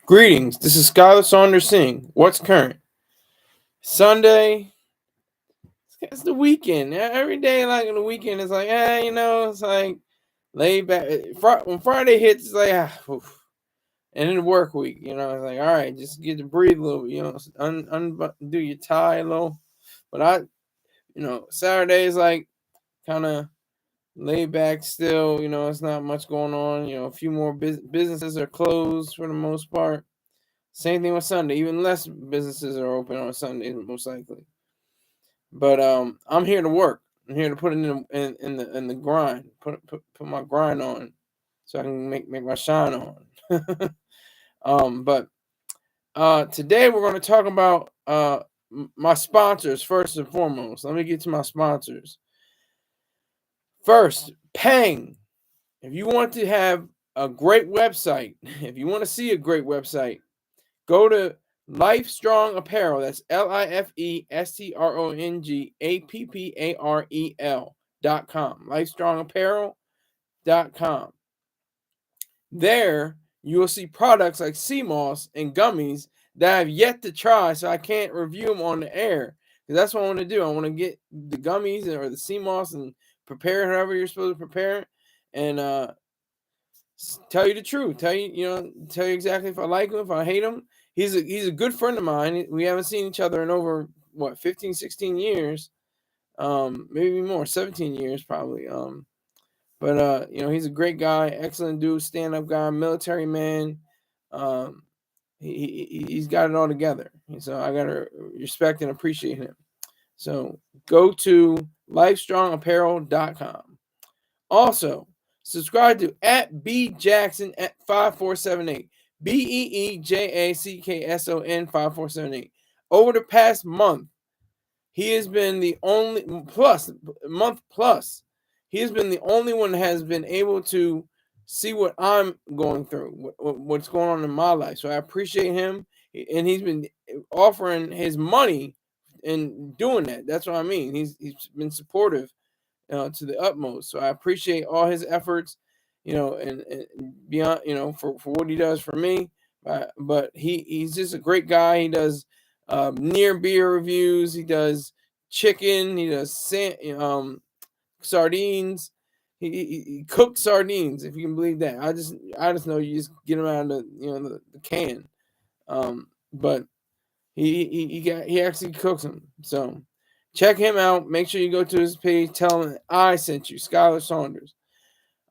Greetings. This is Skylar Saunders Singh. What's current? Sunday. It's the weekend. Every day, like on the weekend, it's like, it's like laid back. When Friday hits, it's like, oof. And then the work week, it's like, all right, just get to breathe a little bit, undo your tie a little. But Saturday is like kind of laid back still. It's not much going on. A few more businesses are closed for the most part. Same thing with Sunday. Even less businesses are open on Sundays, most likely. But I'm here to work. I'm here to put it in the grind. Put my grind on, so I can make my shine on. But today we're going to talk about my sponsors first and foremost. Let me get to my sponsors. First, Pang. If you want to have a great website, if you want to see a great website, go to Lifestrong Apparel. That's LifeStrongApparel.com. Lifestrongapparel.com. There you will see products like sea moss and gummies that I have yet to try, so I can't review them on the air. Because that's what I want to do. I want to get the gummies or the sea moss and prepare it however you're supposed to prepare it, and tell you the truth. Tell you exactly if I like him, if I hate him. He's a good friend of mine. We haven't seen each other in over 15, 16 years. Maybe more, 17 years probably. But he's a great guy, excellent dude, stand-up guy, military man. He's got it all together. So I gotta respect and appreciate him. So go to lifestrongapparel.com. Also, subscribe to @BJackson at 5478. BEEJACKSON 5478. Over the past month, he has been the only month plus. He has been the only one that has been able to see what I'm going through, what's going on in my life. So I appreciate him, and he's been offering his money and doing that. That's what I mean. He's been supportive to the utmost. So I appreciate all his efforts, and beyond, for what he does for me. But he's just a great guy. He does near beer reviews. He does chicken. He does sardines. He cooks sardines, if you can believe that. I just know you just get them out of the can. But he actually cooks them. So check him out. Make sure you go to his page. Tell him I sent you, Skylar Saunders.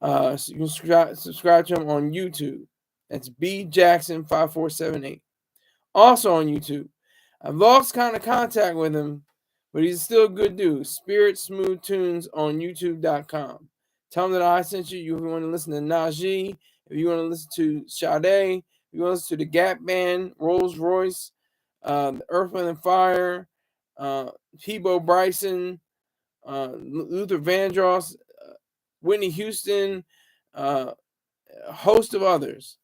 So you can subscribe to him on YouTube. That's B Jackson 5478. Also on YouTube. I've lost kind of contact with him, but he's still a good dude. Spirit Smooth Tunes on YouTube.com. Tell him that I sent you. If you want to listen to Najee, if you want to listen to Sade, if you want to listen to the Gap Band, Rolls Royce, Earth, Wind and Fire, Peebo Bryson, Luther Vandross, Whitney Houston, a host of others.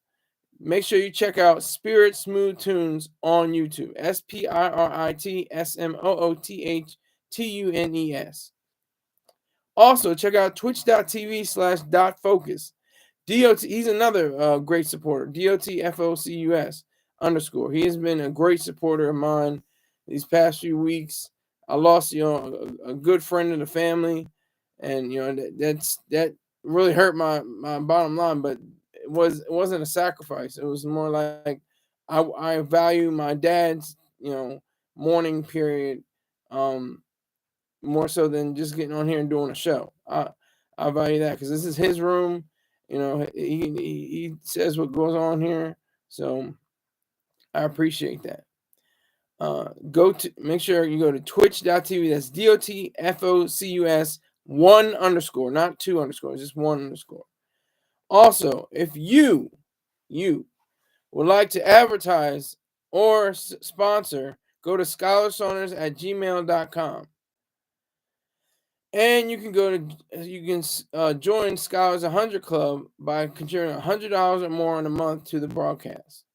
Make sure you check out Spirit Smooth Tunes on YouTube. SPIRITSMOOTHTUNES. Also, check out twitch.tv/dotfocus. DOT, he's another great supporter. DOTFOCUS _. He has been a great supporter of mine these past few weeks. I lost, a good friend of the family, and that really hurt my bottom line. But it wasn't a sacrifice. It was more like I value my dad's mourning period more so than just getting on here and doing a show. I value that because this is his room. He says what goes on here, so I appreciate that. Make sure you go to twitch.tv. That's DOTFOCUS 1 _, not 2 _, just 1 _. Also, if you would like to advertise or sponsor, go to scholarsaunders@gmail.com. And you can join Scholars 100 Club by contributing $100 or more in a month to the broadcast.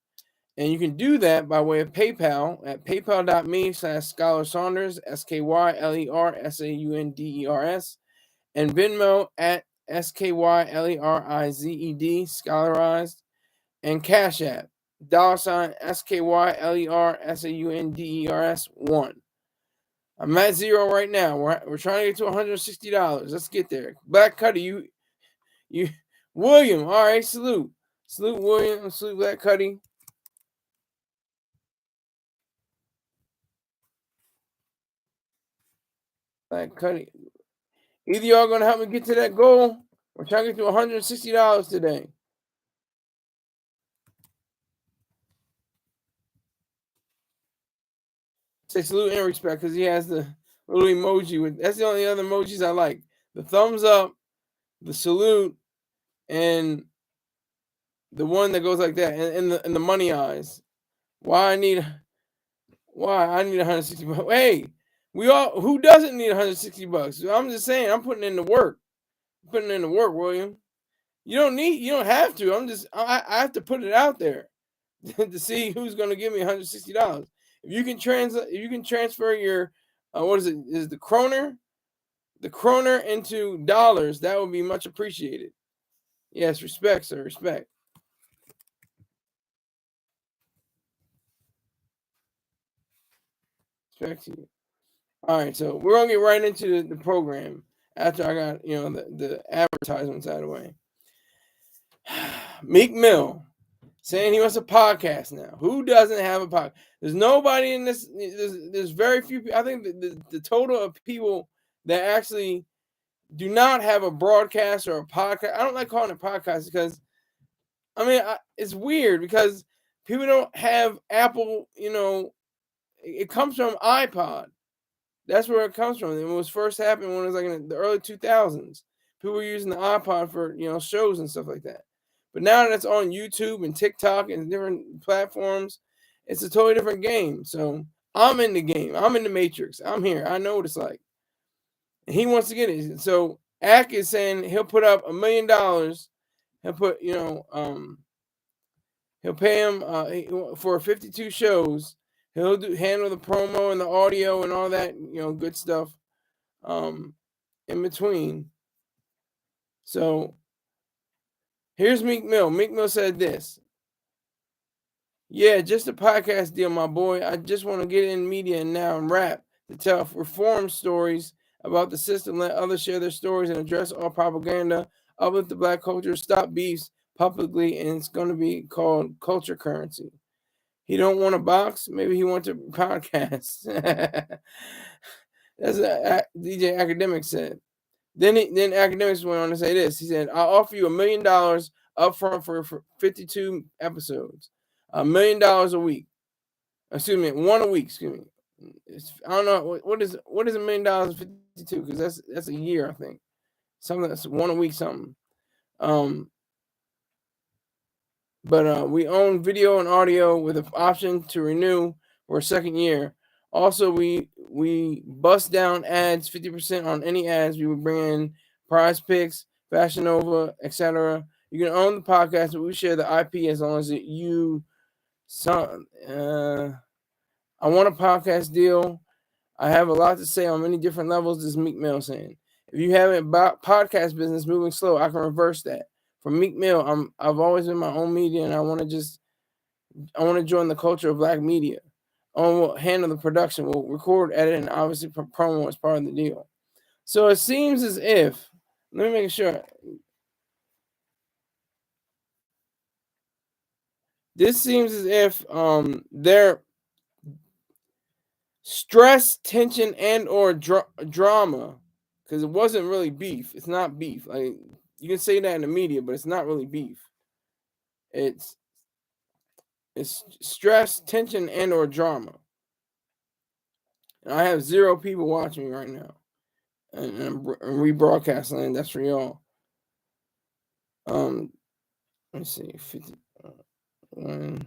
And you can do that by way of PayPal at paypal.me/scholarsaunders, SKYLERSAUNDERS, and Venmo at SKYLERIZED, Scholarized, and Cash App $SKYLERSAUNDERS1. I'm at 0 right now. We're trying to get to $160. Let's get there. Black Cuddy, you William. All right, salute William. Salute Black Cuddy. Black Cuddy. Either y'all gonna help me get to that goal. We're trying to get to $160 today. Say salute and respect because he has the little emoji with. That's the only other emojis I like. The thumbs up, the salute, and the one that goes like that, and the money eyes. Why I need 160 bucks? Hey, who doesn't need 160 bucks? I'm just saying, I'm putting in the work. William. You don't have to. I have to put it out there to see who's going to give me $160. If you can transfer your what is it? Is the kroner into dollars? That would be much appreciated. Yes, respect, sir. Respect. Respect to you. All right, so we're gonna get right into the program after I got the advertisements out of the way. Meek Mill saying he wants a podcast now. Who doesn't have a podcast? There's nobody in this. There's very few people. I think the total of people that actually do not have a broadcast or a podcast. I don't like calling it podcast because, it's weird because people don't have Apple. It comes from iPod. That's where it comes from. It was first happened when it was like in the early 2000s. People were using the iPod for shows and stuff like that. But now that it's on YouTube and TikTok and different platforms, it's a totally different game. So I'm in the game. I'm in the Matrix. I'm here. I know what it's like. And he wants to get it. So Ak is saying he'll put up $1 million. He'll put, he'll pay him for 52 shows. He'll handle the promo and the audio and all that, good stuff in between. So here's Meek Mill. Meek Mill said this. Yeah, just a podcast deal, my boy. I just want to get in media and now and rap to tell reform stories about the system, let others share their stories and address all propaganda, uplift the black culture, stop beefs publicly, and it's going to be called culture currency. He don't want a box. Maybe he wants a podcast. That's what DJ Akademiks said. Then Akademiks went on to say this. He said, "I'll offer you $1 million upfront for 52 episodes, $1 million a week. Excuse me, one a week. Excuse me. I don't know what is $1 million 52 because that's a year, I think. Something that's one a week something. But we own video and audio with an option to renew for a second year. Also, we bust down ads 50% on any ads. We would bring in Prize Picks, Fashion Nova, etc. You can own the podcast, but we share the IP as long as you. I want a podcast deal. I have a lot to say on many different levels. This is Meek Mill saying. If you have a podcast business moving slow, I can reverse that. From Meek Mill, I've always been my own media, and I want to join the culture of black media. We'll handle the production, we'll record, edit, and obviously promo as part of the deal. So it seems as if, let me make sure. This seems as if they're stress, tension, and or drama, because it wasn't really beef. It's not beef. Like you can say that in the media, but it's not really beef. It's stress, tension, and or drama. And I have 0 people watching me right now, and I'm rebroadcasting, and that's for y'all. Let's see, 51.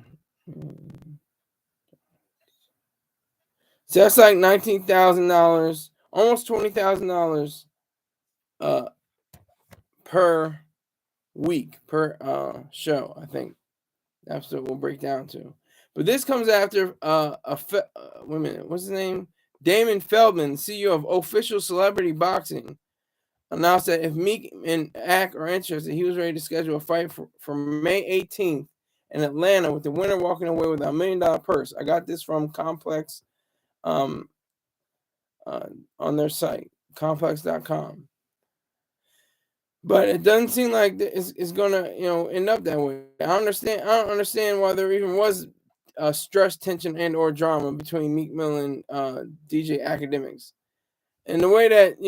So that's like $19,000, almost $20,000 per week per show. I think that's what we'll break down to. But this comes after wait a minute, what's his name? Damon Feldman, CEO of Official Celebrity Boxing, announced that if Meek and Ak are interested, he was ready to schedule a fight for May 18th in Atlanta, with the winner walking away with $1 million purse. I got this from Complex on their site, complex.com. But it doesn't seem like it's gonna, end up that way. I don't understand why there even was stress, tension, and or drama between Meek Mill and DJ Akademiks. And the way that,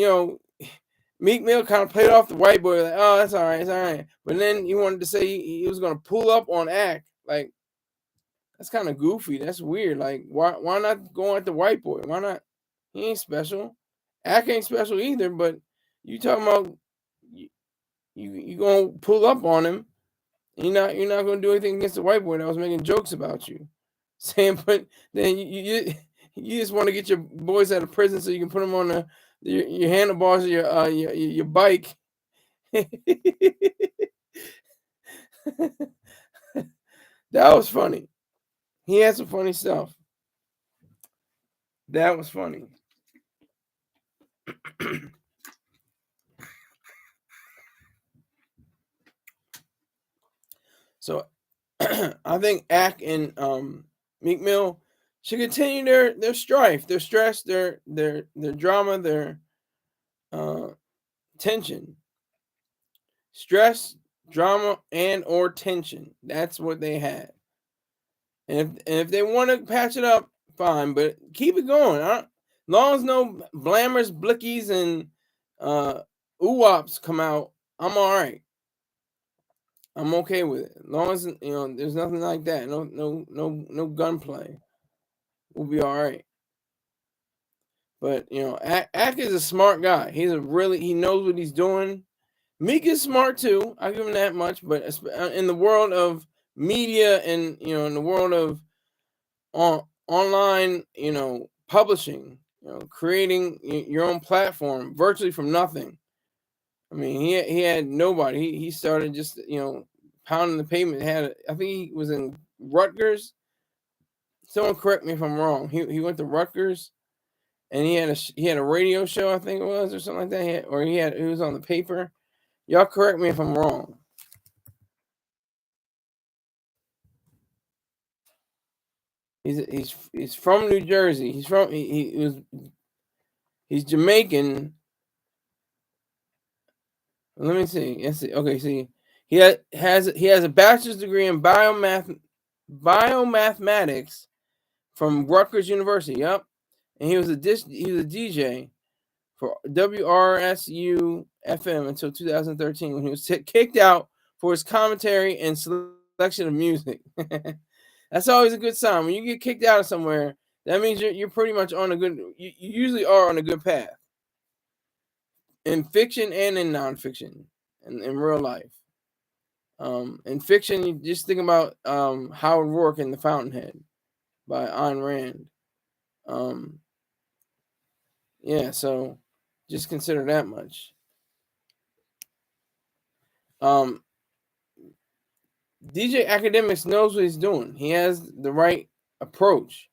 Meek Mill kind of played off the white boy, like, oh, that's all right, it's all right. But then he wanted to say he was gonna pull up on Ak. Like, that's kind of goofy. That's weird. Like, why not go at the white boy? Why not? He ain't special. Ak ain't special either. But you talking about you gonna pull up on him? You're not gonna do anything against the white boy that was making jokes about you, saying. But then you just want to get your boys out of prison so you can put them on your handlebars of your bike. That was funny. He had some funny stuff. That was funny. So I think Ak and Meek Mill should continue their strife, their stress, their drama, their uh, tension. Stress, drama, and or tension. That's what they had. And if they want to patch it up, fine, but keep it going. Long as no blammers, blickies, and oops come out, I'm all right. I'm okay with it. As long as there's nothing like that. No gunplay. We'll be all right. But Ak is a smart guy. He knows what he's doing. Meek is smart too. I give him that much. But in the world of media and in the world of online, publishing, creating your own platform virtually from nothing. I mean, he had nobody. He started just pounding the pavement. I think he was in Rutgers. Someone correct me if I'm wrong. He went to Rutgers, and he had a radio show, I think it was, or something like that. He was on the paper. Y'all correct me if I'm wrong. He's from New Jersey. He's Jamaican. Let me see. Let's see. Okay, see, he has a bachelor's degree in biomathematics from Rutgers University. Yep, and he was a DJ for WRSU FM until 2013 when he was kicked out for his commentary and selection of music. That's always a good sign. When you get kicked out of somewhere, that means you're pretty much on a good. You usually are on a good path in fiction and in nonfiction, and in real life. In fiction, you just think about Howard Rourke and The Fountainhead by Ayn Rand. Yeah, so just consider that much. DJ Akademiks knows what he's doing. He has the right approach.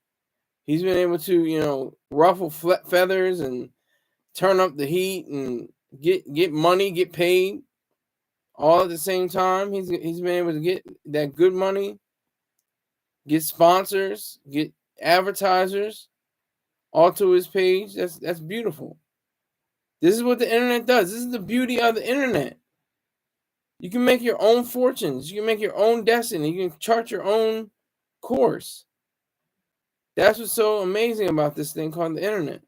He's been able to, ruffle feathers and turn up the heat and get money, get paid, all at the same time. He's been able to get that good money, get sponsors, get advertisers, all to his page. That's beautiful. This is what the internet does. This is the beauty of the internet. You can make your own fortunes. You can make your own destiny. You can chart your own course. That's what's so amazing about this thing called the internet.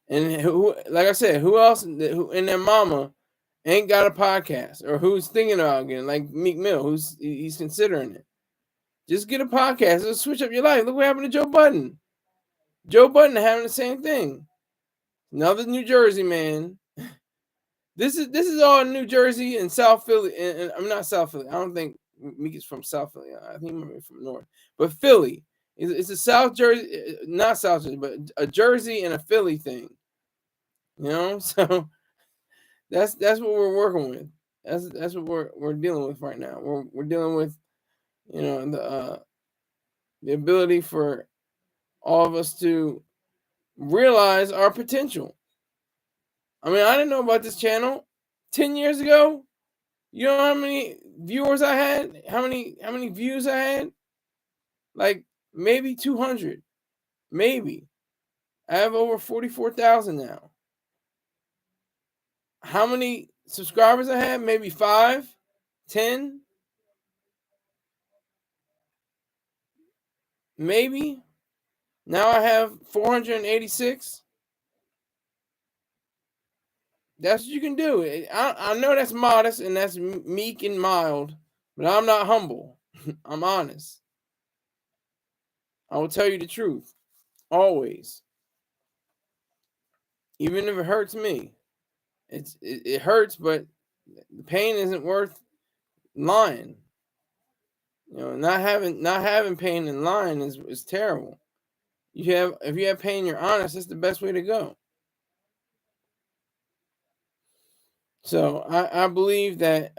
And like I said, who else in their mama ain't got a podcast or who's thinking about getting, like Meek Mill, he's considering it. Just get a podcast. It'll switch up your life. Look what happened to Joe Budden. Joe Budden having the same thing. Another New Jersey man. This is all New Jersey and South Philly. And I'm not South Philly. I don't think Meek is from South Philly. I think he might be from North. But Philly. It's a South Jersey, not South Jersey, but a Jersey and a Philly thing. So that's what we're working with. That's what we're dealing with right now. We're dealing with, the ability for all of us to realize our potential. I mean, I didn't know about this channel 10 years ago. You know how many viewers I had? How many views I had? Like maybe 200. Maybe. I have over 44,000 now. How many subscribers I have? Maybe 5, 10, maybe. Now I have 486. That's what you can do. I know that's modest and that's meek and mild, but I'm not humble. I'm honest. I will tell you the truth. Always. Even if it hurts me. It hurts, but the pain isn't worth lying. You know, not having pain and lying is terrible. If you have pain, you're honest. That's the best way to go. So I believe that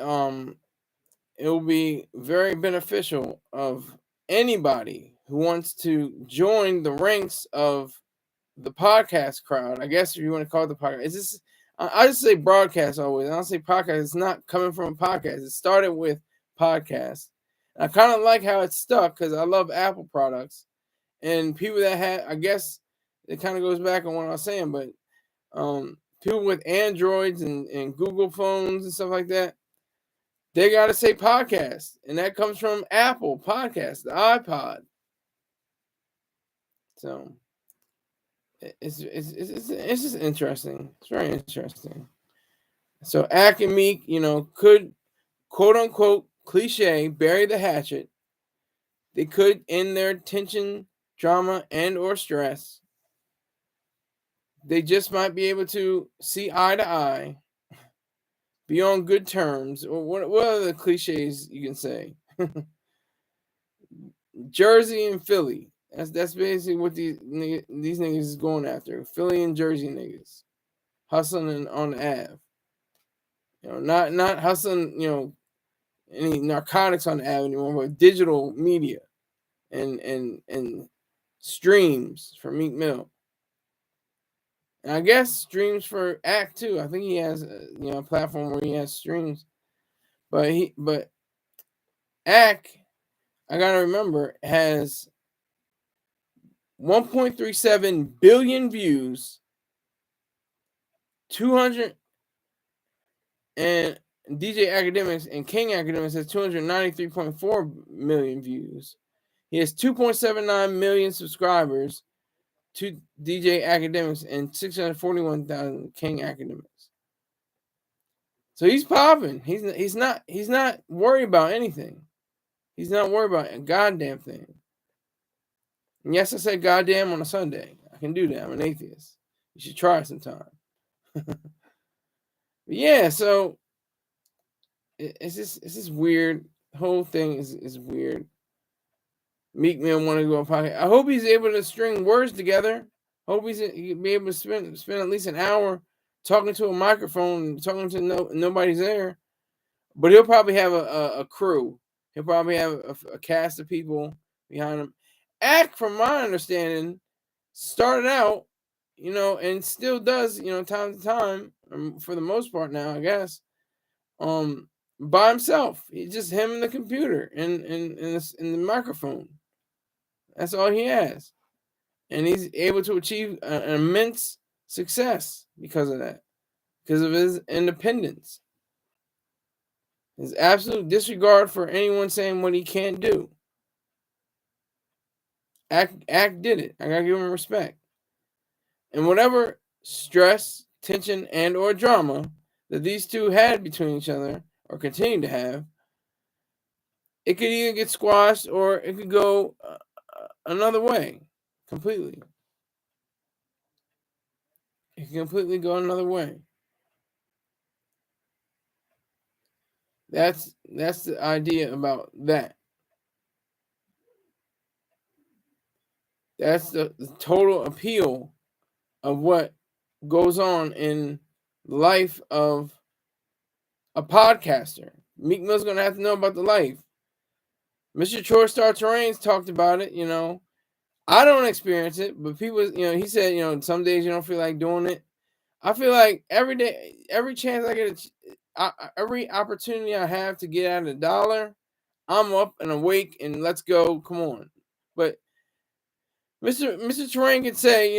it will be very beneficial of anybody who wants to join the ranks of the podcast crowd. I guess if you want to call it the podcast, it's just I just say broadcast always. I don't say podcast. It's not coming from a podcast. It started with podcast. I kind of like how it's stuck because I love Apple products and people that had. I guess it kind of goes back on what I was saying, but people with Androids and Google phones and stuff like that, they got to say podcast, and that comes from Apple Podcast, the iPod. So it's just interesting. It's very interesting. So Ak and Meek, could quote unquote cliche bury the hatchet. They could end their tension, drama, and or stress. They just might be able to see eye to eye, be on good terms, or what are the cliches you can say? Jersey and Philly. That's basically what these niggas is going after. Philly and Jersey niggas hustling on the Ave. Not hustling. Any narcotics on the Ave anymore, but digital media and streams for Meek Mill. And I guess streams for Ak too. I think he has a platform where he has streams. But Ak, I gotta remember, has 1.37 billion views, 200, and DJ Akademiks and King Akademiks has 293.4 million views. He has 2.79 million subscribers to DJ Akademiks and 641,000 King Akademiks. So he's popping. He's not worried about anything. He's not worried about a goddamn thing. And yes, I said goddamn on a Sunday. I can do that. I'm an atheist. You should try it sometime. Yeah, so it's just weird. The whole thing is weird. Meek Mill want to go on podcast. I hope he's able to string words together. Hope he'll be able to spend at least an hour talking to a microphone, talking to nobody's there. But he'll probably have a crew. He'll probably have a cast of people behind him. Ak, from my understanding, started out, and still does, time to time, for the most part now, I guess, by himself. It's just him and the computer and the microphone. That's all he has. And he's able to achieve an immense success because of that, because of his independence. His absolute disregard for anyone saying what he can't do. Ak did it. I gotta give him respect. And whatever stress, tension, and or drama that these two had between each other or continue to have, it could either get squashed or it could go another way completely. It can completely go another way. That's the idea about that. That's the total appeal of what goes on in life of a podcaster. Meek Mill's gonna have to know about the life. Mr. Troy Star Terrains talked about it. I don't experience it, but people, he said, some days you don't feel like doing it. I feel like every day, every chance I get, every opportunity I have to get at $1, I'm up and awake and let's go. Come on. But Mr. Terrain could say,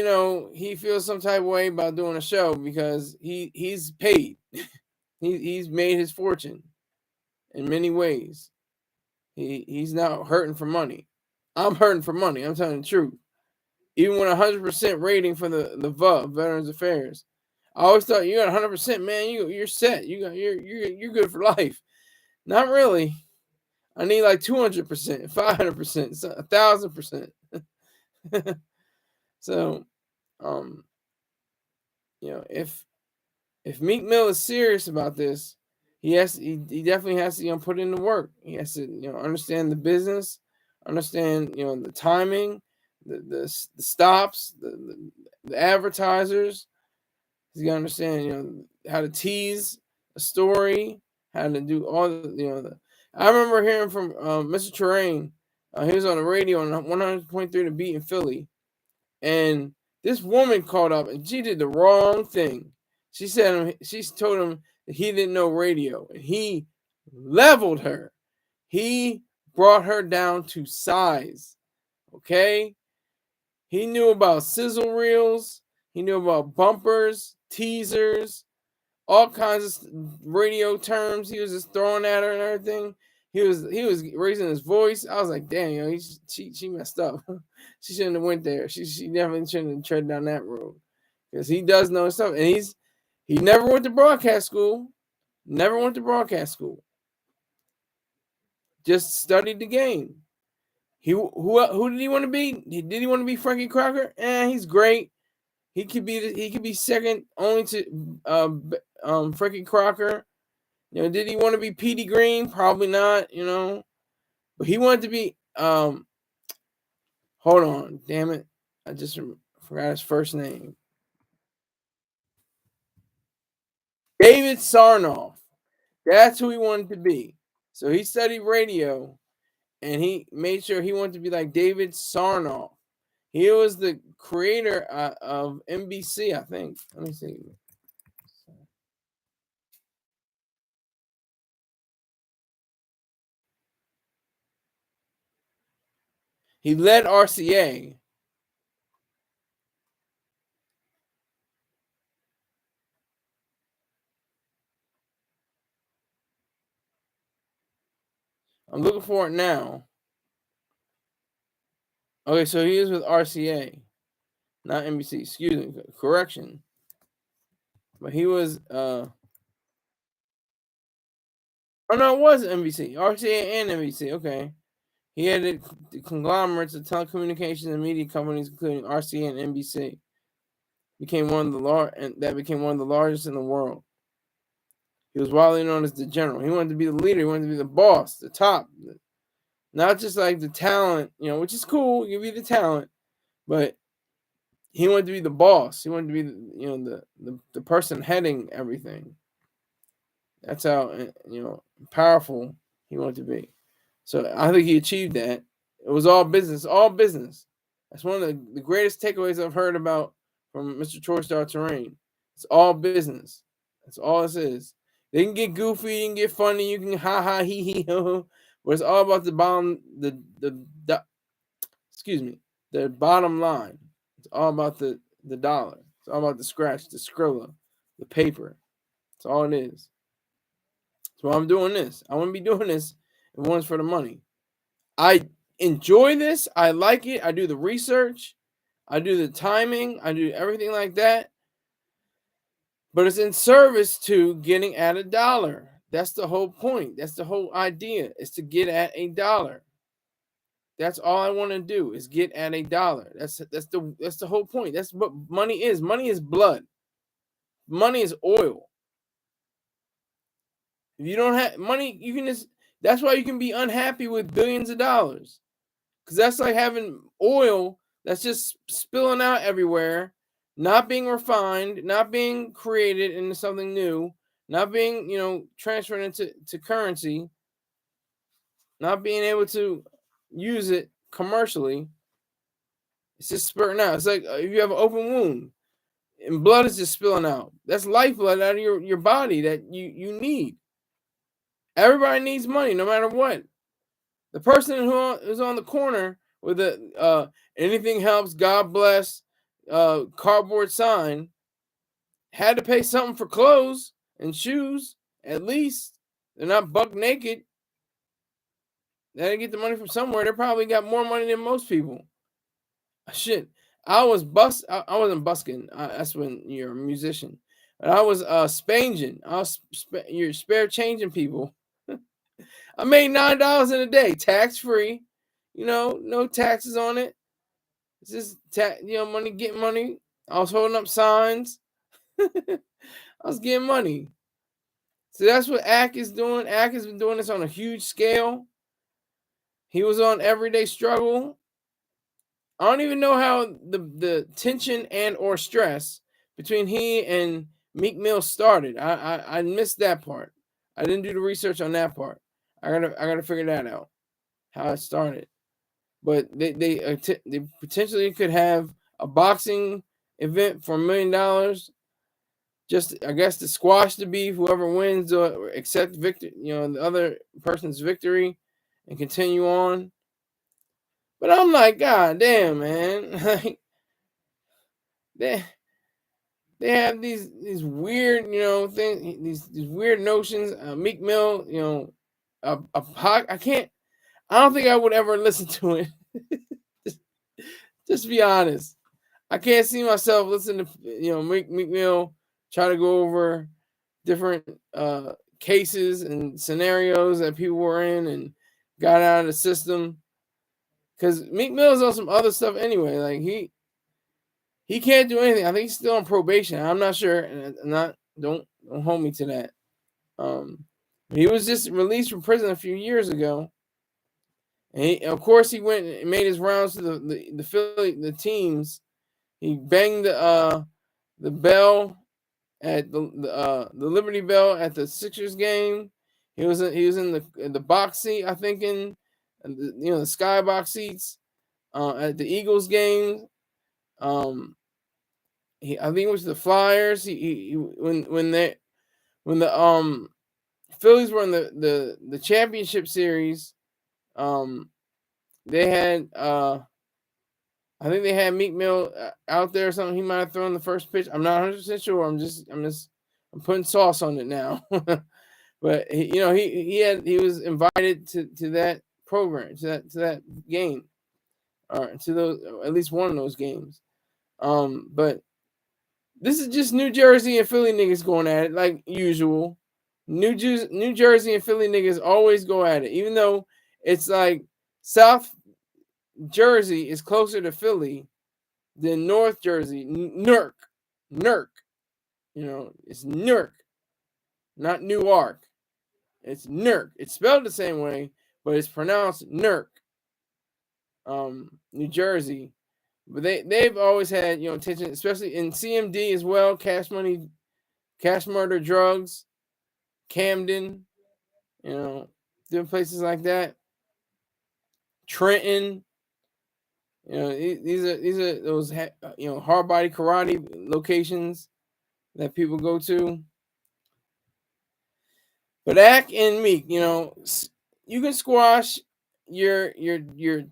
he feels some type of way about doing a show because he's paid. He's made his fortune in many ways. He's not hurting for money. I'm hurting for money. I'm telling the truth. Even with 100% rating for the VA, Veterans Affairs, I always thought you got 100%, man. You're set. You're good for life. Not really. I need like 200%, 500%, 1,000%. So, if Meek Mill is serious about this, he definitely has to put in the work. He has to understand the business, understand the timing, the stops, the advertisers. He's got to understand how to tease a story, how to do all the. I remember hearing from Mr. Terrain. He was on the radio on 100.3 The Beat in Philly, and this woman called up and she did the wrong thing. She told him that he didn't know radio, and he leveled her. He brought her down to size. Okay? He knew about sizzle reels, he knew about bumpers, teasers, all kinds of radio terms. He was just throwing at her and everything. He was raising his voice. I was like, damn, she messed up. She shouldn't have went there. She definitely shouldn't have tread down that road, because he does know stuff, and he never went to broadcast school. Never went to broadcast school. Just studied the game. Who did he want to be? Did he want to be Frankie Crocker? He's great. He could be second only to Frankie Crocker. Did he want to be Petey Green? Probably not. But he wanted to be. Hold on, damn it! I just forgot his first name. David Sarnoff. That's who he wanted to be. So he studied radio, and he made sure he wanted to be like David Sarnoff. He was the creator of NBC, I think. Let me see. He led RCA. I'm looking for it now. Okay, so he is with RCA, not NBC. Excuse me, correction. But he was. Oh no, it was NBC, RCA, and NBC. Okay, he had the conglomerates of telecommunications and media companies, including RCA and NBC. Became one of the largest in the world. He was widely known as the general. He wanted to be the leader. He wanted to be the boss, the top, not just like the talent, which is cool. You be the talent, but he wanted to be the boss. He wanted to be, the person heading everything. That's how powerful he wanted to be. So I think he achieved that. It was all business, all business. That's one of the greatest takeaways I've heard about from Mr. Torstar Terrain. It's all business. That's all this is. They can get goofy, you can get funny, you can ha ha he he ho, but it's all about the bottom line. It's all about the dollar. It's all about the scratch, the Skrilla, the paper. That's all it is. So I'm doing this. I want to be doing this. It one's for the money. I enjoy this. I like it. I do the research. I do the timing. I do everything like that. But it's in service to getting at $1. That's the whole point. That's the whole idea, is to get at $1. That's all I want to do, is get at $1. That's the whole point. That's what money is. Money is blood. Money is oil. If you don't have money, you can just. That's why you can be unhappy with billions of dollars, because that's like having oil that's just spilling out everywhere, not being refined, not being created into something new, not being transferred into currency, not being able to use it commercially. It's just spurting out. It's like if you have an open wound. and blood is just spilling out. That's lifeblood out of your body that you need. Everybody needs money, no matter what. The person who's on the corner with the anything helps, God bless, cardboard sign had to pay something for clothes and shoes. At least they're not buck naked. They had to get the money from somewhere. They probably got more money than most people. Shit, I I wasn't busking. That's when you're a musician. But I was spanging. You're spare changing people. I made $9 in a day, tax free. No taxes on it. It's just money, getting money. I was holding up signs. I was getting money. So that's what Ak is doing. Ak has been doing this on a huge scale. He was on Everyday Struggle. I don't even know how the tension and or stress between he and Meek Mill started. I missed that part. I didn't do the research on that part. I gotta figure that out, how it started. But they potentially could have a boxing event for $1 million. Just I guess to squash the beef, whoever wins or accept victory, the other person's victory, and continue on. But I'm like, God damn, man, like they they have these weird, things, these weird notions. Meek Mill, I can't. I don't think I would ever listen to it. just, just be honest. I can't see myself listening to Meek Mill try to go over different cases and scenarios that people were in and got out of the system. Because Meek Mill's on some other stuff anyway. Like he can't do anything. I think he's still on probation. I'm not sure, and I'm not don't hold me to that. He was just released from prison a few years ago, and of course he went and made his rounds to the teams. He banged the bell at the Liberty Bell at the Sixers game. He was in the box seat, I think, in the skybox seats at the Eagles game. I think it was the Flyers. When the Phillies were in the championship series, they had I think they had Meek Mill out there or something. He might have thrown the first pitch. I'm not 100% sure. I'm putting sauce on it now. But he was invited to that program, to that game, or to those, at least one of those games. But this is just New Jersey and Philly niggas going at it like usual. New Jersey and Philly niggas always go at it, even though it's like South Jersey is closer to Philly than North Jersey. Newark. It's Newark, not Newark. It's Newark. It's spelled the same way, but it's pronounced Newark. New Jersey. But they've always had tension, especially in CMD as well. Cash money, cash murder, drugs, Camden, different places like that. Trenton, these are those hard body karate locations that people go to. But Ak and Meek, you can squash your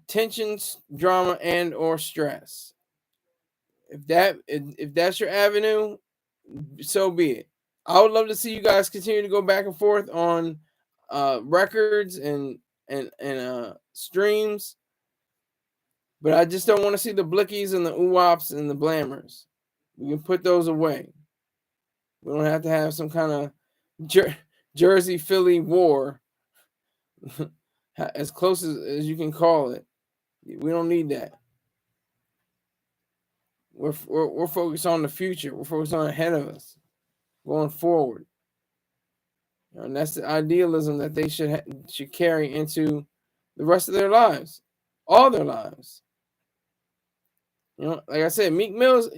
tensions, drama, and or stress. If that's your avenue, so be it. I would love to see you guys continue to go back and forth on records and streams, but I just don't want to see the blickies and the ooh-wops and the blammers. We can put those away. We don't have to have some kind of Jersey Philly war, as close as you can call it. We don't need that. We're focused on the future. We're focused on ahead of us, going forward. And that's the idealism that they should carry into the rest of their lives, all their lives. Like I said, Meek Mill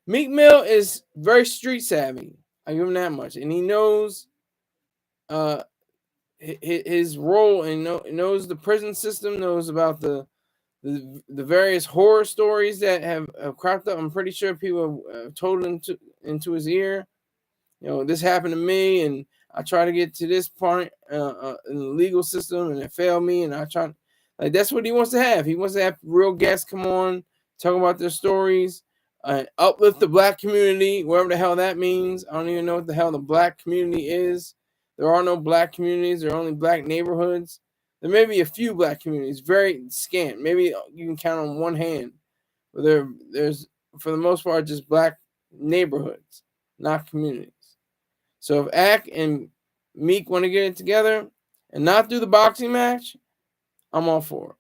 is very street savvy. I give him that much, and he knows his role and knows the prison system, knows about the the various horror stories that have cropped up. I'm pretty sure people have told him into his ear. This happened to me, and I try to get to this point in the legal system, and it failed me. And I try, like, that's what he wants to have. He wants to have real guests come on, talk about their stories, uplift the black community, whatever the hell that means. I don't even know what the hell the black community is. There are no black communities. There are only black neighborhoods. There may be a few black communities, very scant. Maybe you can count on one hand. But there's, for the most part, just black neighborhoods, not communities. So if Ak and Meek want to get it together and not do the boxing match, I'm all for it.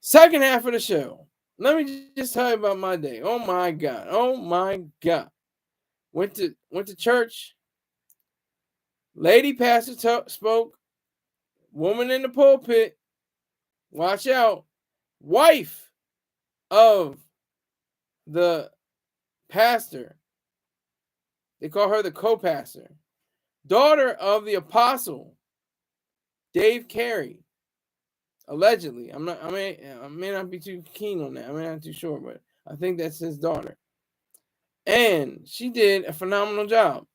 Second half of the show. Let me just tell you about my day. Oh my God. Oh my God. Went to church. Lady pastor spoke. Woman in the pulpit. Watch out. Wife of the pastor. They call her the co-pastor. Daughter of the apostle, Dave Carey. Allegedly. I may not be too keen on that. I'm not too sure, but I think that's his daughter. And she did a phenomenal job.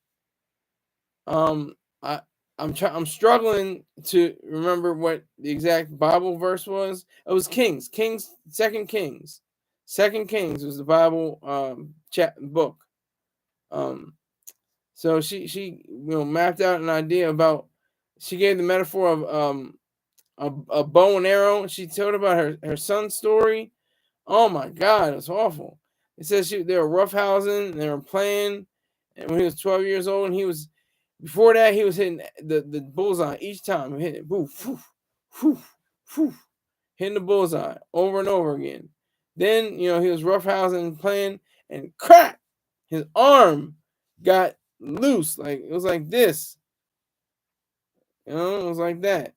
I'm struggling to remember what the exact Bible verse was. It was Kings. Second Kings was the Bible book. So she mapped out an idea about. She gave the metaphor of a bow and arrow. She told about her son's story. Oh my God, it was awful. It says they were roughhousing, they were playing, and when he was 12 years old, and before that he was hitting the bullseye each time. Hitting it, boof, woof, woof, woof, hitting the bullseye over and over again. Then he was roughhousing, playing, and crack, his arm got loose. Like it was like this. It was like that.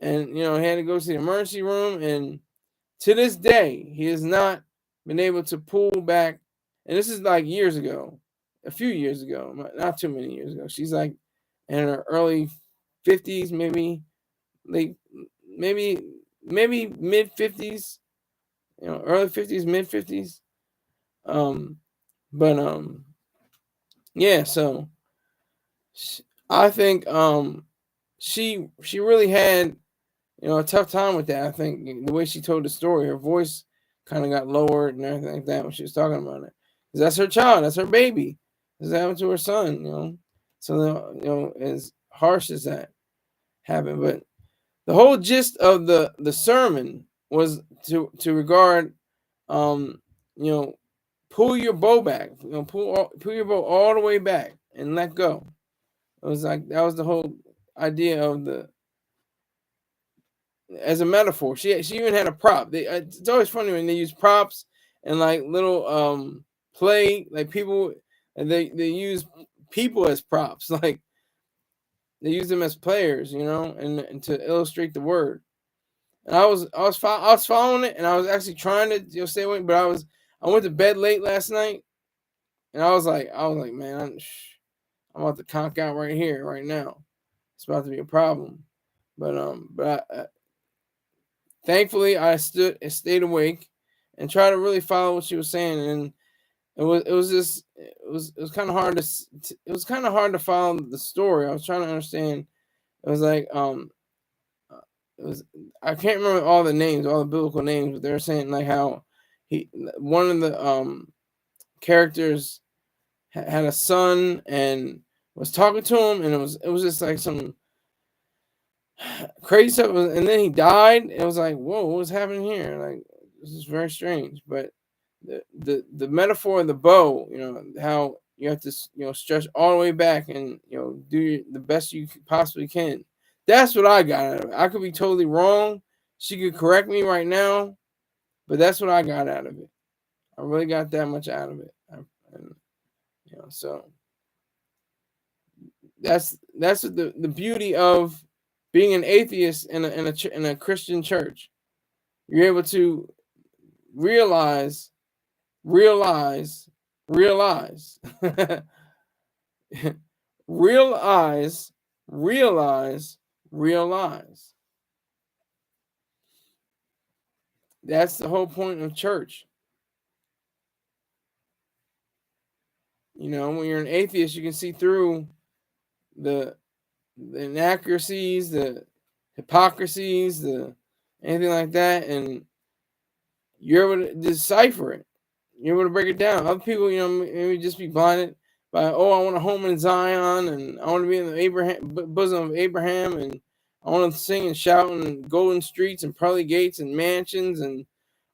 And he had to go to the emergency room, and to this day he has not been able to pull back. And this is like years ago, a few years ago, not too many years ago. She's like in her early 50s, maybe mid 50s, early 50s, mid 50s. Yeah, so I think she really had a tough time with that. I think the way she told the story, her voice kind of got lowered and everything like that when she was talking about it. Because that's her child, that's her baby. This happened to her son, So as harsh as that happened, but the whole gist of the sermon was to regard, pull your bow back, pull your bow all the way back and let go. It was like that was the whole idea of as a metaphor. She even had a prop. It's always funny when they use props and like little play, like people, and they use people as props, like they use them as players, and to illustrate the word. And I was following it, and I was actually trying to stay awake, but I went to bed late last night, and I was like, man, I'm about to conk out right here, right now. It's about to be a problem. But thankfully I stayed awake and tried to really follow what she was saying, and it was kind of hard to follow the story. I was trying to understand. It was like it was I can't remember all the names, all the biblical names, but they were saying like how one of the characters had a son and was talking to him, and it was just like some crazy stuff, and then he died. It was like, whoa, what was happening here? Like, this is very strange. But the metaphor of the bow, how you have to stretch all the way back and do the best you possibly can. That's what I got out of it. I could be totally wrong. She could correct me right now, but that's what I got out of it. I really got that much out of it. So that's the beauty of being an atheist in a Christian church. You're able to realize, realize, realize, realize, realize, realize. That's the whole point of church. You know, when you're an atheist, you can see through the inaccuracies, the hypocrisies, the anything like that, and you're able to decipher it. You're able to break it down. Other people, you know, maybe just be blinded by, oh, I want a home in Zion, and I want to be in the bosom of Abraham, and I want to sing and shout and golden streets and pearly gates and mansions and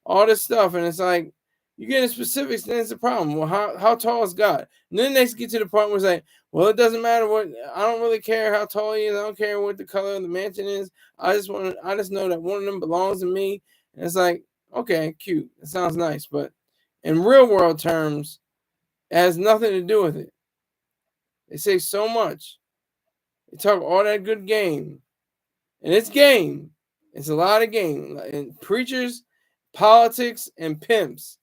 all this stuff. And it's like, you get into specifics, then it's a problem. Well, how tall is God? And then they get to the point where it's like, well, it doesn't matter what, I don't really care how tall he is. I don't care what the color of the mansion is. I just know that one of them belongs to me. And it's like, okay, cute. It sounds nice. But in real world terms, it has nothing to do with it. They say so much. They talk all that good game. And it's game. It's a lot of game. And preachers, politics, and pimps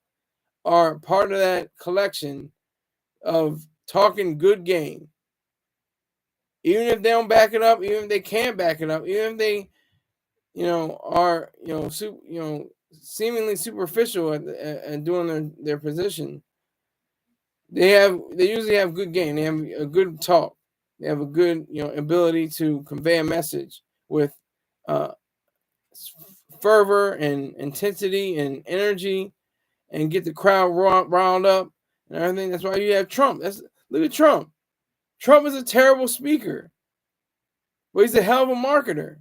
are part of that collection of talking good game. Even if they don't back it up, even if they can't back it up, even if they, you know, are, seemingly superficial at doing their position, they usually have good game. They have a good talk. They have a good, ability to convey a message with fervor and intensity and energy, and get the crowd riled up and everything. That's why you have Trump. Look at Trump. Trump is a terrible speaker, but he's a hell of a marketer.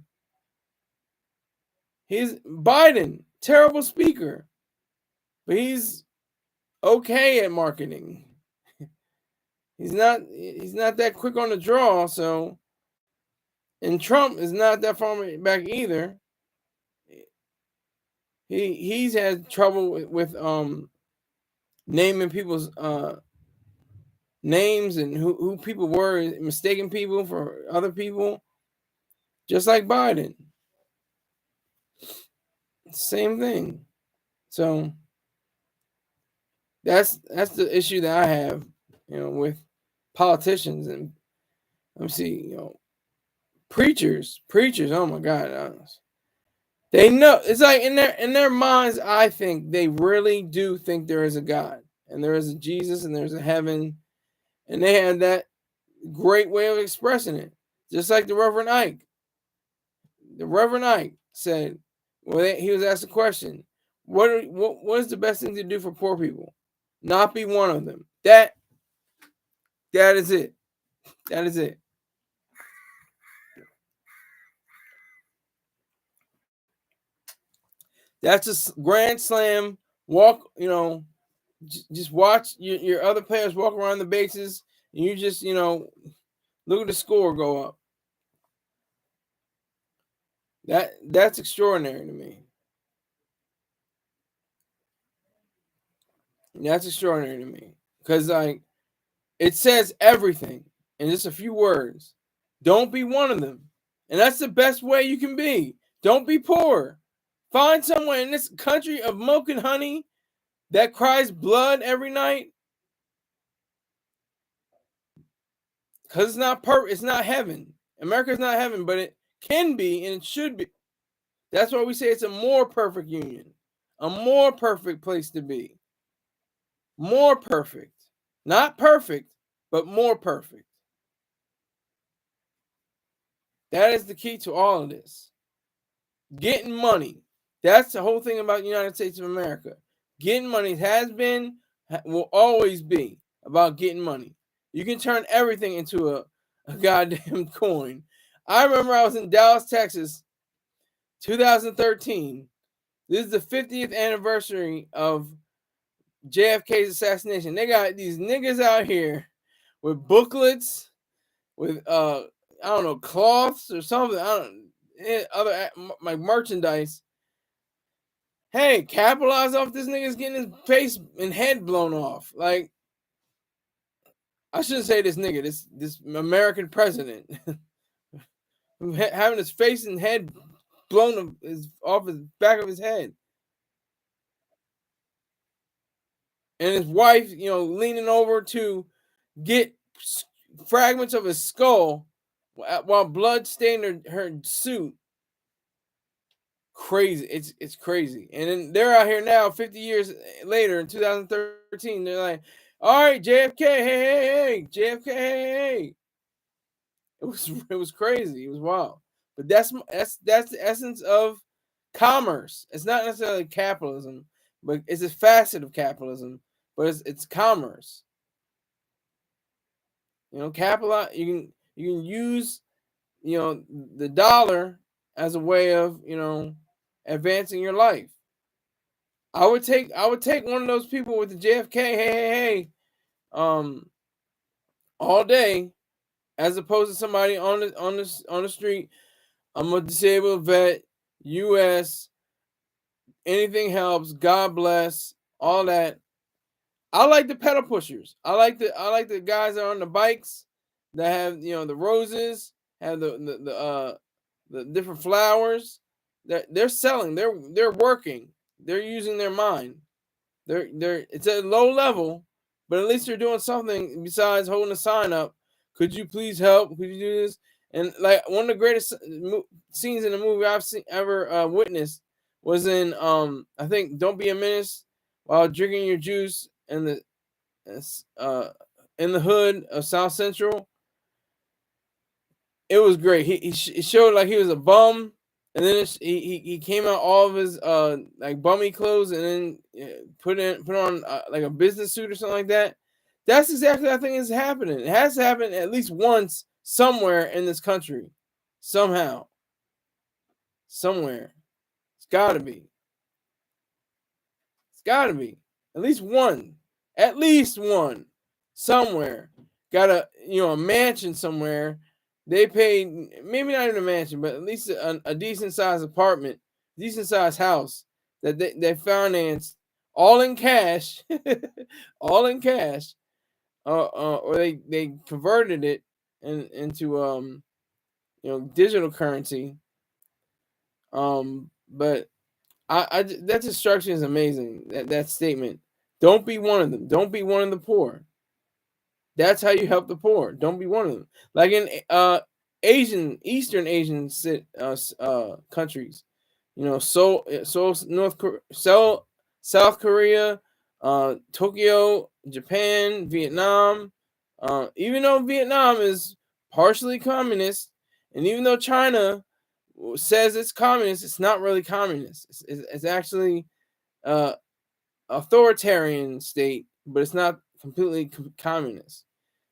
He's Biden, terrible speaker, but he's okay at marketing. He's not that quick on the draw. So, and Trump is not that far back either. He's had trouble with naming people's names and who people were, mistaking people for other people, just like Biden. Same thing. So that's the issue that I have, with politicians. And let me see, preachers. Oh my God, they know. It's like in their minds, I think they really do think there is a God and there is a Jesus and there's a heaven, and they have that great way of expressing it, just like the Reverend Ike. The Reverend Ike said, well, he was asked a question: what is the best thing to do for poor people? Not be one of them. That is it. That is it. That's a grand slam. Walk, just watch your other players walk around the bases, and you just, look at the score go up. That's extraordinary to me. That's extraordinary to me, because like it says everything in just a few words. Don't be one of them, and that's the best way you can be. Don't be poor. Find someone in this country of milk and honey that cries blood every night, because it's not it's not heaven. America's not heaven, but it can be and it should be. That's why we say it's a more perfect union, a more perfect place to be. More perfect. Not perfect, but more perfect. That is the key to all of this. Getting money. That's the whole thing about the United States of America. Getting money has been, will always be about getting money. You can turn everything into a goddamn coin. I remember I was in Dallas, Texas, 2013. This is the 50th anniversary of JFK's assassination. They got these niggas out here with booklets, with I don't know, cloths or something. I don't other like merchandise. Hey, capitalize off this nigga's getting his face and head blown off. Like, I shouldn't say this nigga, this American president having his face and head blown off his back of his head, and his wife, leaning over to get fragments of his skull while blood stained her suit, crazy. It's crazy. And then they're out here now, 50 years later in 2013. They're like, all right, JFK, hey, hey, hey, JFK, hey, hey, hey. It was crazy. It was wild. But that's the essence of commerce. It's not necessarily capitalism, but it's a facet of capitalism. But it's commerce. Capital. You can use the dollar as a way of advancing your life. I would take one of those people with the JFK, hey, hey, hey, um, all day, as opposed to somebody on the street. I'm a disabled vet, U.S. Anything helps. God bless. All that. I like the pedal pushers. I like the guys that are on the bikes that have the roses, have the different flowers. They're selling. They're working. They're using their mind. They're it's at a low level, but at least they're doing something besides holding a sign up. Could you please help? Could you do this? And like one of the greatest scenes in the movie I've ever witnessed was in I think Don't Be a Menace while drinking your juice uh in the hood of South Central. It was great. He showed like he was a bum, and then he came out all of his like bummy clothes, and then put on like a business suit or something like that. That's exactly what I think is happening. It has to happen at least once somewhere in this country, somehow, somewhere. It's got to be. It's got to be at least one, somewhere. Got a mansion somewhere. They paid maybe not even a mansion, but at least a decent sized apartment, decent sized house that they financed all in cash, all in cash, or they converted it into digital currency. But that instruction is amazing. That statement. Don't be one of them. Don't be one of the poor. That's how you help the poor. Don't be one of them. Like in Eastern Asian countries, South Korea, Tokyo, Japan, Vietnam. Even though Vietnam is partially communist, and even though China says it's communist, it's not really communist. It's actually uh, authoritarian state, but it's not completely communist.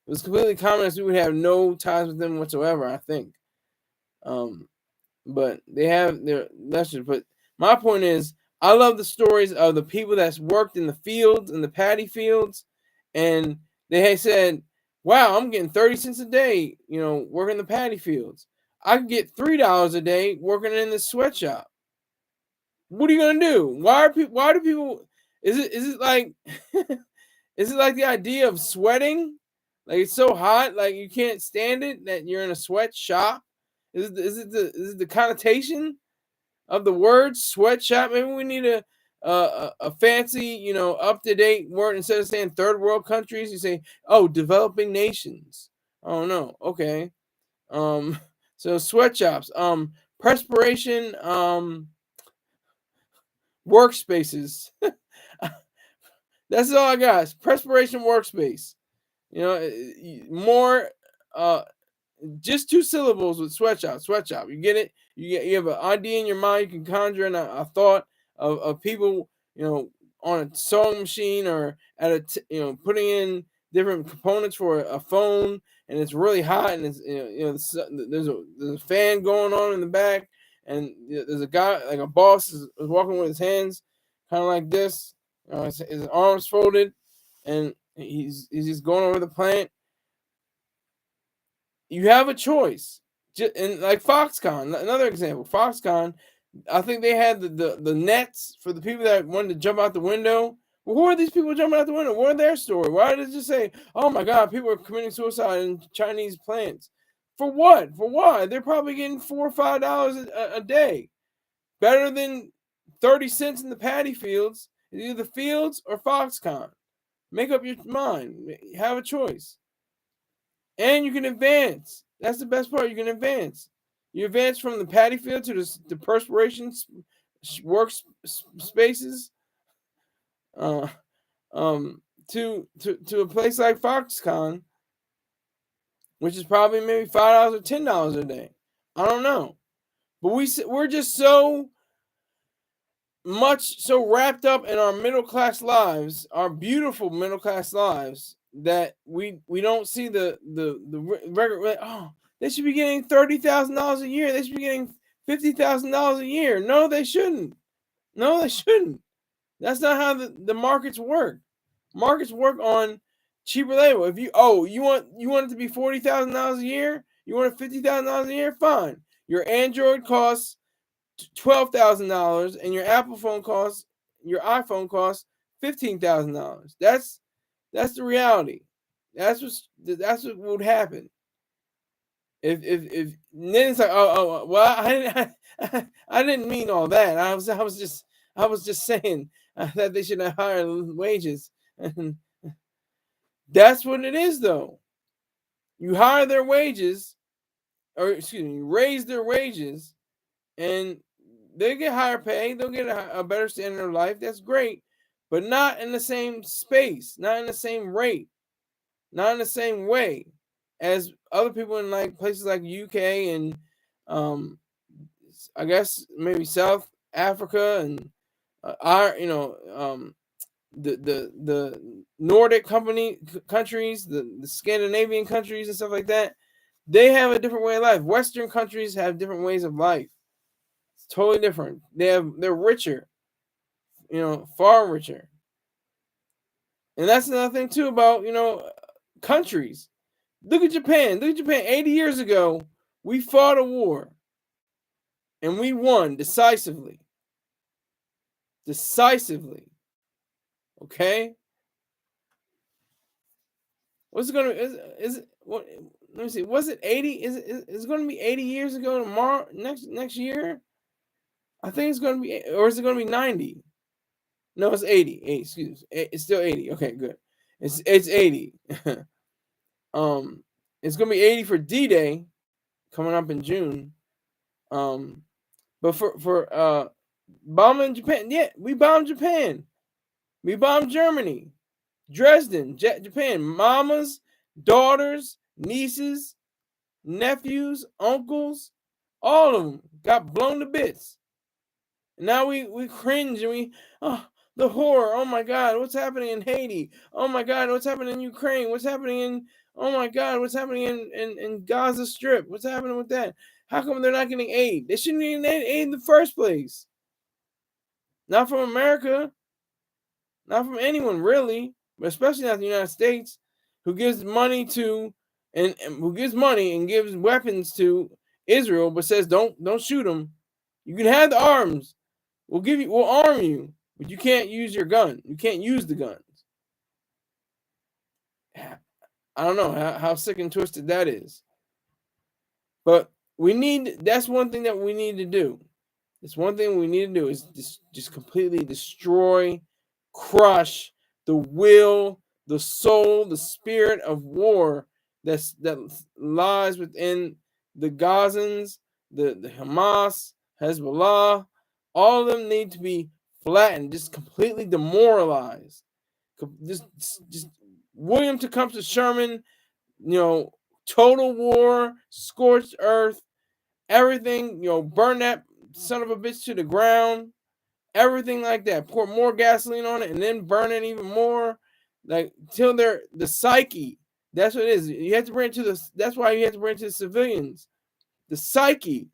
If it was completely communist, we would have no ties with them whatsoever, I think. Um, but they have their lessons. But my point is, I love the stories of the people that's worked in the fields, in the paddy fields, and they said, "Wow, I'm getting 30 cents a day, working the paddy fields. I can get $3 a day working in the sweatshop. What are you gonna do? Why do people? Is it like is it like the idea of sweating? Like it's so hot, like you can't stand it that you're in a sweatshop? Is it the connotation of the word sweatshop? Maybe we need a fancy, up to date word instead of saying third world countries. You say, oh, developing nations. Oh no, okay. Um, so sweatshops, perspiration, workspaces. That's all I got. Perspiration workspace. More just two syllables with sweatshop. Sweatshop. You get it? You have an idea in your mind. You can conjure in a thought of people, on a sewing machine or at putting in different components for a phone, and it's really hot, and it's there's a fan going on in the back, and there's a guy like a boss is walking with his hands kind of like this, his arms folded, and he's just going over the plant. You have a choice. And like Foxconn, another example, Foxconn, I think they had the nets for the people that wanted to jump out the window. Well, who are these people jumping out the window? What are their story? Why did it just say, oh my God, people are committing suicide in Chinese plants? For what? For why? They're probably getting $4 or $5 a day. Better than 30 cents in the paddy fields. It's either the fields or Foxconn. Make up your mind. Have a choice. And you can advance. That's the best part. You can advance. You advance from the paddy field to the perspiration work spaces, uh, to a place like Foxconn, which is probably maybe $5 or $10 a day. I don't know, but we're just so wrapped up in our middle class lives, our beautiful middle class lives, that we don't see the record. Oh, they should be getting $30,000 a year. They should be getting $50,000 a year. No, they shouldn't. No, they shouldn't. That's not how the markets work. Markets work on cheaper labor. If you want it to be $40,000 a year, you want it $50,000 a year, fine. Your Android costs $12,000 and your your iPhone costs $15,000. That's the reality. That's what would happen. If then it's like, well, I didn't mean all that. I was just saying that they should have higher wages. And that's what it is, though. You hire their wages, or excuse me, you raise their wages, and they get higher pay. They'll get a better standard of life. That's great, but not in the same space, not in the same rate, not in the same way as other people in like places like UK and I guess maybe South Africa and our the Nordic countries, the Scandinavian countries and stuff like that. They have a different way of life. Western countries have different ways of life. It's totally different. They're richer, far richer. And that's another thing too about countries. Look at Japan. 80 years ago, we fought a war and we won decisively. Okay? What's it gonna is it what let me see, was it 80? Is it gonna be 80 years ago tomorrow next year? I think it's gonna be, or is it gonna be 90? No, it's 80. Excuse me. It's still 80. Okay, good. It's 80. It's gonna be 80 for D-Day coming up in June. But for bombing Japan, yeah, we bombed Japan. We bombed Germany, Dresden, Japan. Mamas, daughters, nieces, nephews, uncles, all of them got blown to bits. And now we cringe and the horror. Oh my God, what's happening in Haiti? Oh my God, what's happening in Ukraine? What's happening in Oh my God, what's happening in Gaza Strip? What's happening with that? How come they're not getting aid? They shouldn't be getting aid in the first place. Not from America. Not from anyone really, but especially not the United States, who gives money to and who gives money and gives weapons to Israel, but says don't shoot them. You can have the arms. We'll arm you, but you can't use your gun. You can't use the guns. I don't know how sick and twisted that is. But that's one thing that we need to do. It's one thing we need to do is just completely destroy, crush the will, the soul, the spirit of war that lies within the Gazans, the Hamas, Hezbollah. All of them need to be flattened, just completely demoralized. Just William Tecumseh Sherman, total war, scorched earth, everything, burn that son of a bitch to the ground, everything like that. Pour more gasoline on it and then burn it even more, like till they're the psyche. That's what it is. You have to bring it to that's why you have to bring it to the civilians. The psyche.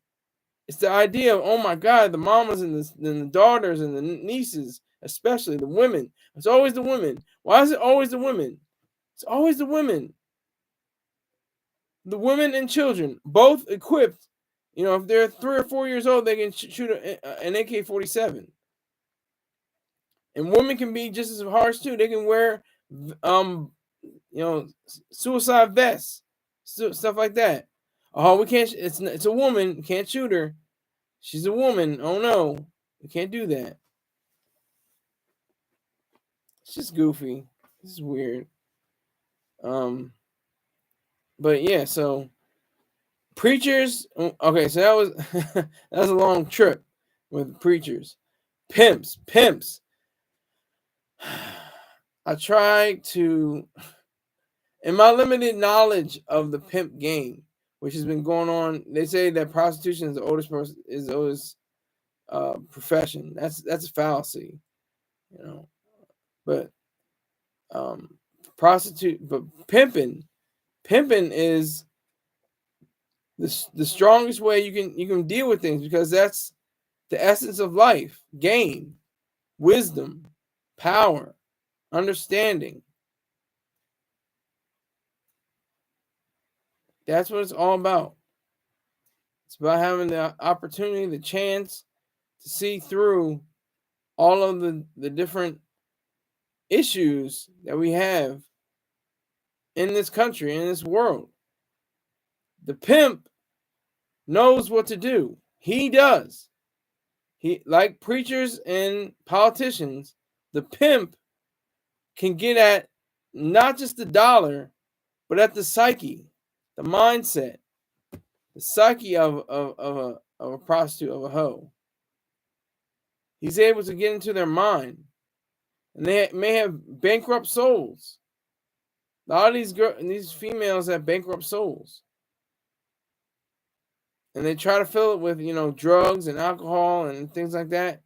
It's the idea of, oh my God, the mamas and the daughters and the nieces, especially the women. It's always the women. Why is it always the women? It's always the women. The women and children, both equipped. If they're 3 or 4 years old, they can shoot an AK-47. And women can be just as harsh too. They can wear, suicide vests, stuff like that. Oh, we can't. It's a woman. Can't shoot her. She's a woman. Oh no, we can't do that. It's just goofy. This is weird. But yeah, so preachers. Okay, so that was that was a long trip. with preachers. Pimps. I try to, in my limited knowledge of the pimp game, which has been going on, they say that prostitution is the oldest profession. That's a fallacy, But pimping is the strongest way you can deal with things, because that's the essence of life: gain, wisdom, power, understanding. That's what it's all about. It's about having the opportunity, the chance to see through all of the different issues that we have in this country, in this world. The pimp knows what to do. He does. He, like preachers and politicians, the pimp can get at not just the dollar, but at the psyche, the mindset, the psyche of a prostitute, of a hoe. He's able to get into their mind, and they may have bankrupt souls. A lot of these females have bankrupt souls, and they try to fill it with drugs and alcohol and things like that.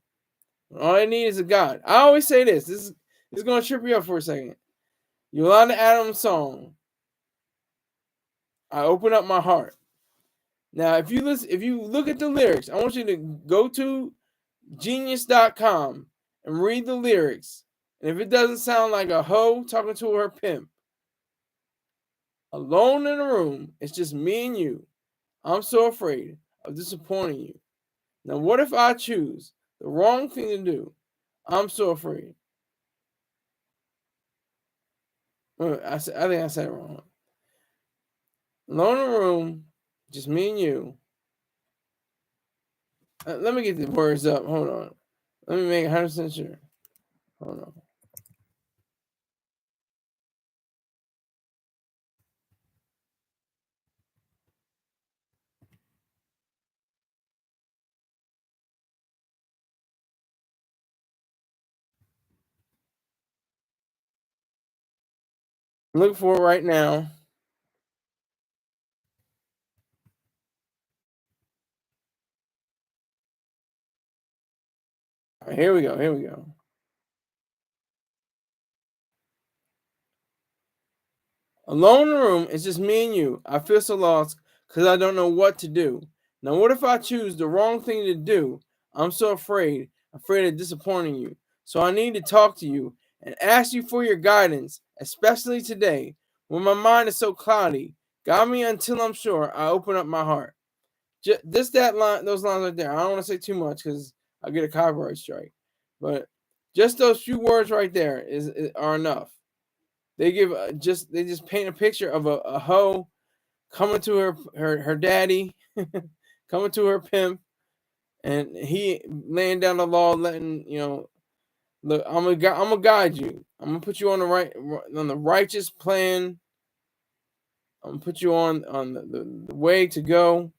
All they need is a God. I always say this. This is going to trip you up for a second. Yolanda Adams' song, "I Open Up My Heart." Now, if you look at the lyrics, I want you to go to genius.com and read the lyrics. And if it doesn't sound like a hoe talking to her pimp, alone in a room, it's just me and you. I'm so afraid of disappointing you. Now, what if I choose the wrong thing to do? I'm so afraid. I think I said it wrong. Alone in a room, just me and you. Let me get the words up. Hold on. Let me make 100% sure. Hold on. Look for it right now. All right, here we go. Alone in the room, it's just me and you. I feel so lost because I don't know what to do. Now, what if I choose the wrong thing to do? I'm so afraid of disappointing you. So I need to talk to you and ask you for your guidance, especially today when my mind is so cloudy. Guide me until I'm sure I open up my heart. Those lines right there. I don't want to say too much because I'll get a copyright strike. But just those few words right there are enough. They just paint a picture of a hoe coming to her daddy, coming to her pimp, and he laying down the law, letting look, I'm gonna guide you. I'm gonna put you on the righteous plan. I'm gonna put you on the way to go.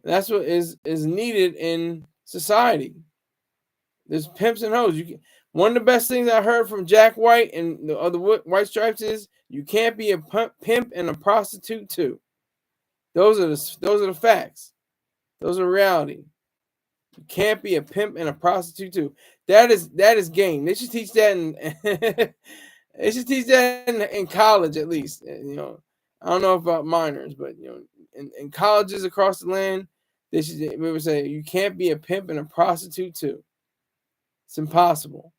That's what is needed in society. There's pimps and hoes. One of the best things I heard from Jack White and the other White Stripes is you can't be a pimp and a prostitute too. Those are the facts. Those are reality. You can't be a pimp and a prostitute too. That is game. They should teach that in college at least. I don't know about minors, but in colleges across the land, we would say you can't be a pimp and a prostitute too. It's impossible.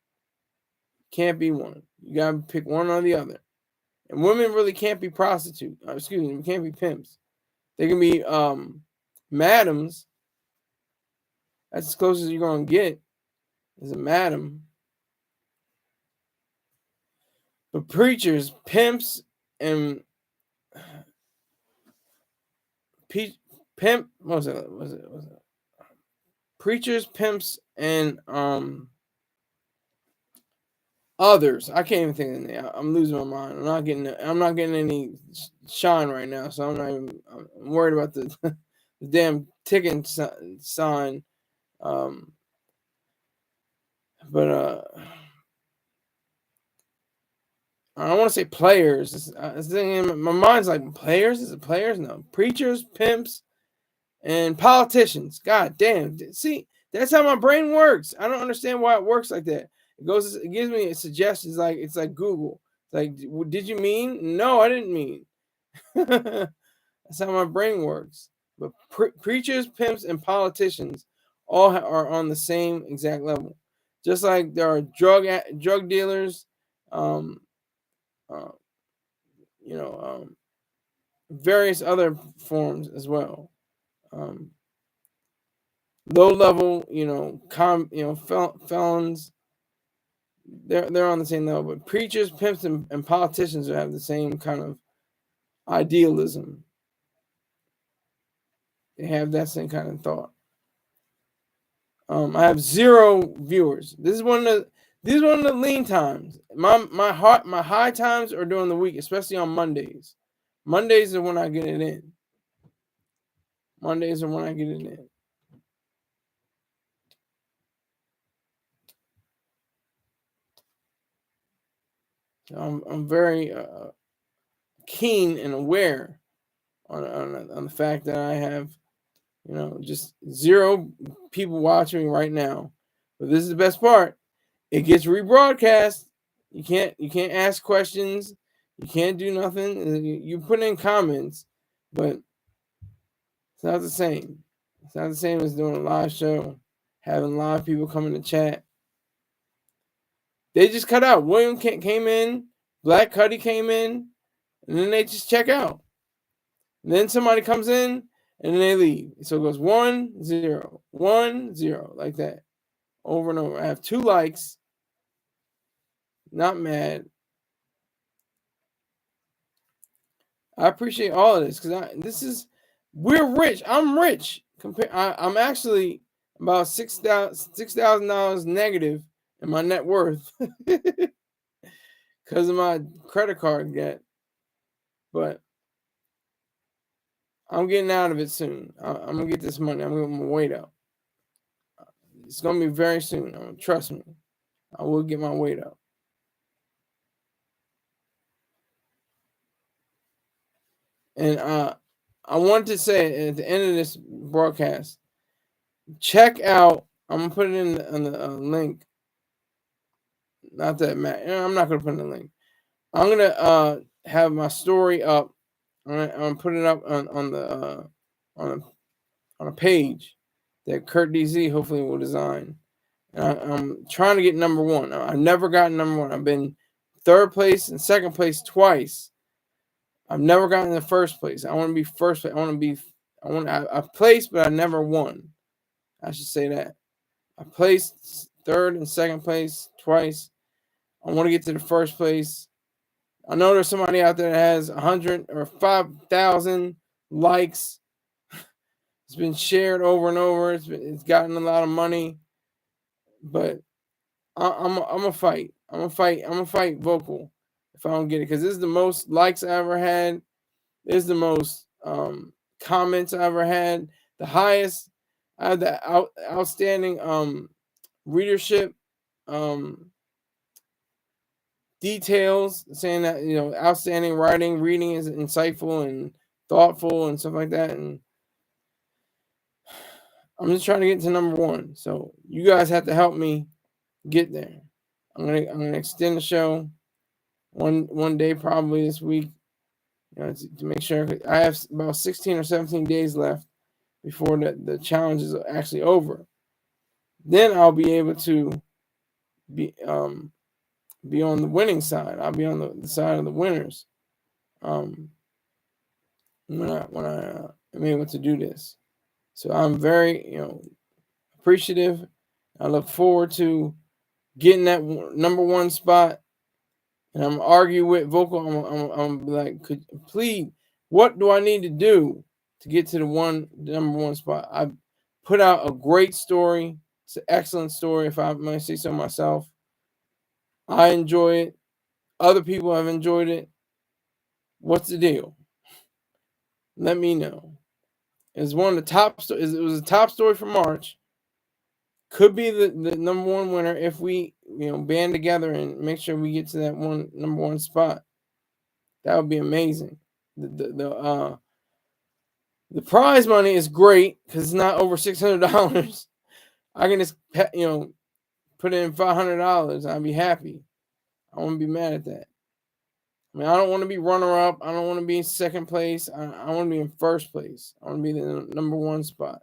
Can't be one. You gotta pick one or the other. And women really can't be prostitutes. Can't be pimps. They can be madams. That's as close as you're gonna get as a madam. But preachers, pimps, and pimp. What was it? Preachers, pimps, and others. I can't even think of the name. I'm losing my mind. I'm not getting any shine right now. So I'm worried about the damn ticking sign But I don't want to say players. It's in my mind's like players. Is it players? No, preachers, pimps, and politicians. God damn. See, that's how my brain works. I don't understand why it works like that. It gives me suggestions like it's like Google. It's like, did you mean? No, I didn't mean. That's how my brain works. But preachers, pimps, and politicians all are on the same exact level. Just like there are drug dealers, um, uh, various other forms as well. Um, Low level, felons. They're on the same level. But preachers, pimps, and politicians have the same kind of idealism. They have that same kind of thought. I have 0 viewers. This is one of the lean times. My high times are during the week, especially on Mondays. Mondays are when I get it in. Mondays are when I get it in. I'm very keen and aware on the fact that I have, just 0 people watching right now. But this is the best part. It gets rebroadcast. You can't ask questions. You can't do nothing. You put in comments, but it's not the same. It's not the same as doing a live show, having live people come in the chat. They just cut out. William came in, Black Cuddy came in, and then they just check out. And then somebody comes in, and then they leave. So it goes 1 0, 1 0, like that, over and over. I have 2 likes. Not mad. I appreciate all of this because we're rich. I'm rich. I'm actually about $6,000 negative in my net worth because of my credit card debt. But I'm getting out of it soon. I'm gonna get this money. I'm gonna wait up. It's gonna be very soon. Trust me. I will get my weight up. And I want to say at the end of this broadcast, check out. I'm gonna put it in the link. Not that I'm not gonna put in the link. I'm gonna have my story up. I'm gonna put it up on the on a page that Kurt DZ hopefully will design. And I'm trying to get number 1. I've never gotten number 1. I've been 3rd place and 2nd place twice. I've never gotten the 1st place. I want to be 1st place. I've placed, but I never won. I should say that. I placed 3rd and 2nd place twice. I want to get to the 1st place. I know there's somebody out there that has 100 or 5,000 likes. It's been shared over and over. It's gotten a lot of money, but I'm a fight. I'm a fight vocal if I don't get it because this is the most likes I ever had. This is the most comments I ever had. The highest. I have the outstanding readership details saying that outstanding writing, reading is insightful and thoughtful and stuff like that. And I'm just trying to get to number 1. So you guys have to help me get there. I'm gonna extend the show one day probably this week, to make sure. I have about 16 or 17 days left before the challenge is actually over. Then I'll be able to be on the winning side. I'll be on the side of the winners. When I am able to do this, so I'm very appreciative. I look forward to getting that number 1 spot, and I'm argue with vocal. I'm like, please, what do I need to do to get to the number 1 spot? I put out a great story. It's an excellent story, if I might say so myself. I enjoy it. Other people have enjoyed it. What's the deal? Let me know. It's one of the top stories. It was a top story for March. could be the number one winner if we, band together and make sure we get to that number one spot. That would be amazing. The prize money is great because it's not over $600. I can just put in $500. I'd be happy. I won't be mad at that. I mean, I don't want to be runner up. I don't want to be in second place. I want to be in first place. I want to be in the number one spot.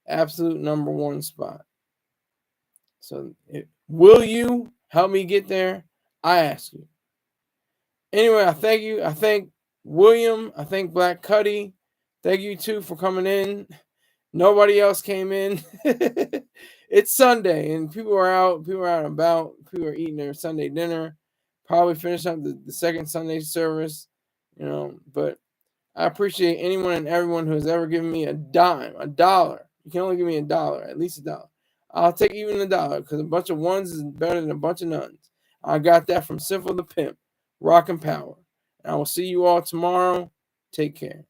Absolute number one spot. So, will you help me get there? I ask you. Anyway, I thank you. I thank William. I thank Black Cuddy. Thank you too for coming in. Nobody else came in. It's Sunday and people are out. People are out and about. People are eating their Sunday dinner. Probably finish up the second Sunday service. But I appreciate anyone and everyone who has ever given me a dime, a dollar. You can only give me a dollar, at least a dollar. I'll take even a dollar because a bunch of ones is better than a bunch of nuns. I got that from Simple the Pimp, Rock and Power. And I will see you all tomorrow. Take care.